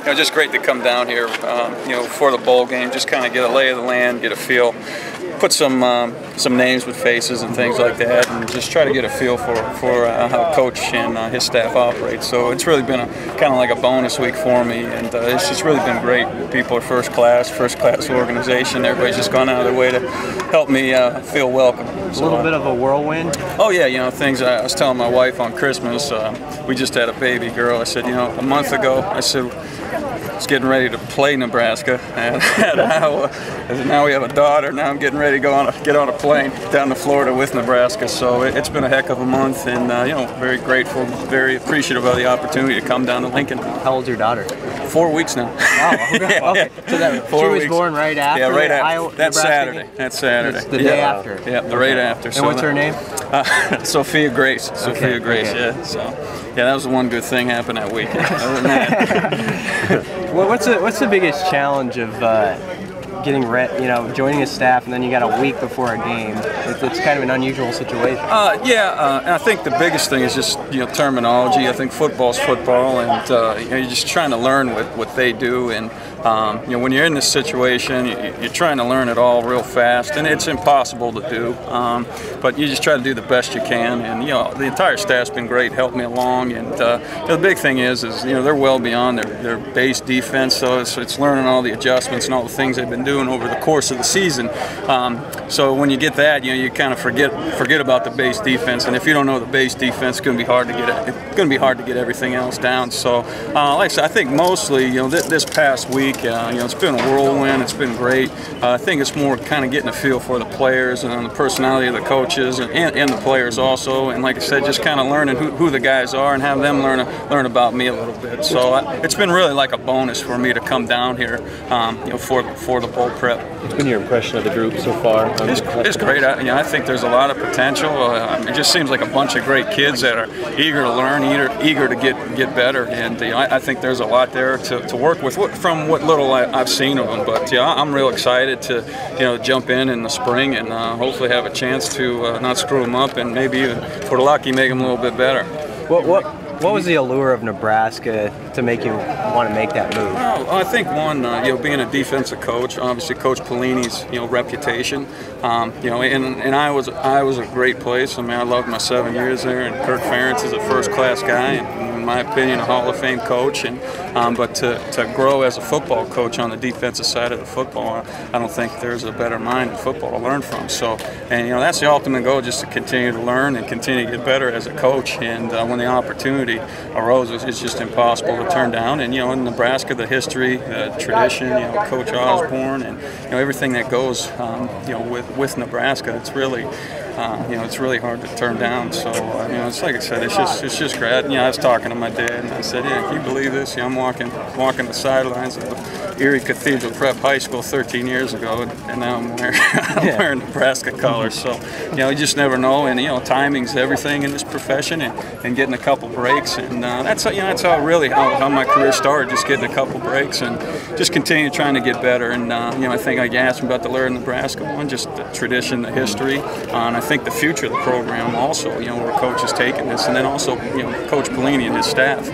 just great to come down here, for the bowl game, just kind of get a lay of the land, get a feel, put some names with faces and things like that, and just try to get a feel for how Coach and his staff operate. So it's really been kind of like a bonus week for me, and it's just really been great. People are first class organization. Everybody's just gone out of their way to help me feel welcome. So, a little bit of a whirlwind? Oh yeah, things I was telling my wife on Christmas, we just had a baby girl. I said, a month ago, I said, I was getting ready to play Nebraska, and now we have a daughter. Now I'm getting ready to get on a plane down to Florida with Nebraska. So it's been a heck of a month, and very grateful, very appreciative of the opportunity to come down to Lincoln. How old's your daughter? 4 weeks now. Oh, okay. Okay. So she was born right after? Yeah, right after. That's Saturday. That's Saturday. It's the day after. Yeah, the right after. And what's her name? Sophia Grace. Sophia Grace. Okay. Yeah. So that was the one good thing happened that weekend. Other than that. Well, what's the biggest challenge of joining a staff, and then you got a week before a game? It's kind of an unusual situation. And I think the biggest thing is just terminology. I think football's football, and you're just trying to learn what they do, and when you're in this situation, you're trying to learn it all real fast, and it's impossible to do. But you just try to do the best you can, and the entire staff's been great, helped me along, and the big thing is they're well beyond their base defense, so it's learning all the adjustments and all the things they've been doing over the course of the season. So when you get that, you kind of forget about the base defense, and if you don't know the base defense, it's going to be hard to get it. It's going to be hard to get everything else down. So, like I said, I think mostly, this past week, it's been a whirlwind. It's been great. I think it's more kind of getting a feel for the players and the personality of the coaches and the players also. And like I said, just kind of learning who the guys are and have them learn about me a little bit. So it's been really like a bonus for me to come down here, for the bowl prep. What's been your impression of the group so far? It's great. I think there's a lot of potential. It just seems like a bunch of great kids that are eager to learn, eager to get better, and I think there's a lot there to work with from what little I've seen of them. But I'm real excited to jump in the spring and hopefully have a chance to not screw them up, and maybe even, if we're lucky, make them a little bit better. What was the allure of Nebraska to make you want to make that move? Well, I think one, being a defensive coach, obviously Coach Pelini's, reputation, and I was a great place. I mean, I loved my 7 years there, and Kirk Ferentz is a first-class guy, and in my opinion, a Hall of Fame coach. And but to grow as a football coach on the defensive side of the football, I don't think there's a better mind in football to learn from. So, and that's the ultimate goal, just to continue to learn and continue to get better as a coach. And when the opportunity arose, it's just impossible to turn down. And in Nebraska, the history, the tradition, Coach Osborne, and everything that goes, with Nebraska, it's really. It's really hard to turn down. So, it's like I said, it's just great. I was talking to my dad, and I said, can you believe this? I'm walking the sidelines of the Erie Cathedral Prep High School 13 years ago, and now I'm wearing Nebraska colors. So, you just never know. And timing's everything in this profession, and getting a couple breaks, and that's how my career started. Just getting a couple breaks and just continue trying to get better. And I think I asked him about the Learn Nebraska one, just the tradition, the history, and I think the future of the program also, where Coach is taking this, and then also, Coach Pelini and his staff,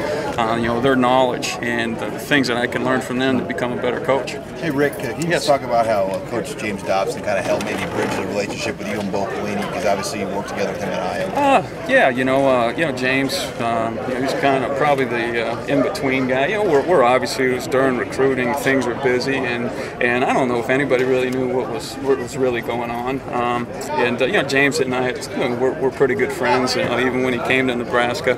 their knowledge and the things that I can learn from them to become a better coach. Hey Rick, can you just talk about how Coach James Dobson kind of helped maybe bridge the relationship with you and Bo Pelini, because obviously you worked together with him at Iowa? James, he's kind of probably the in-between guy. We're obviously, it was during recruiting, things were busy, and I don't know if anybody really knew what was really going on. James and I, we're pretty good friends. Even when he came to Nebraska,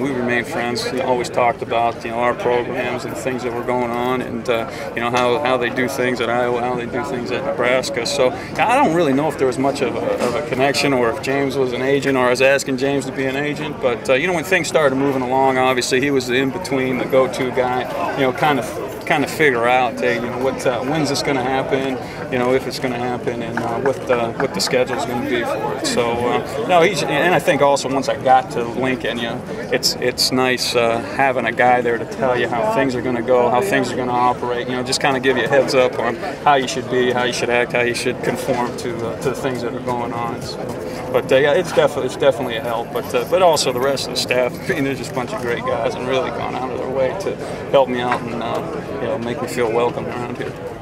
we remained friends. He always talked about our programs and things that were going on, and how they do things at Iowa, how they do things at Nebraska. So I don't really know if there was much of a connection, or if James was an agent, or I was asking James to be an agent. But when things started moving along, obviously he was the in-between, the go-to guy. Kind of figure out, when's this going to happen, if it's going to happen, and what the schedule is going to be for it. So and I think also once I got to Lincoln, it's nice having a guy there to tell you how things are going to go, how things are going to operate. Just kind of give you a heads up on how you should be, how you should act, how you should conform to the things that are going on. So But yeah, it's definitely a help. But also the rest of the staff. I mean, they're just a bunch of great guys and really gone out of their way to help me out and make me feel welcome around here.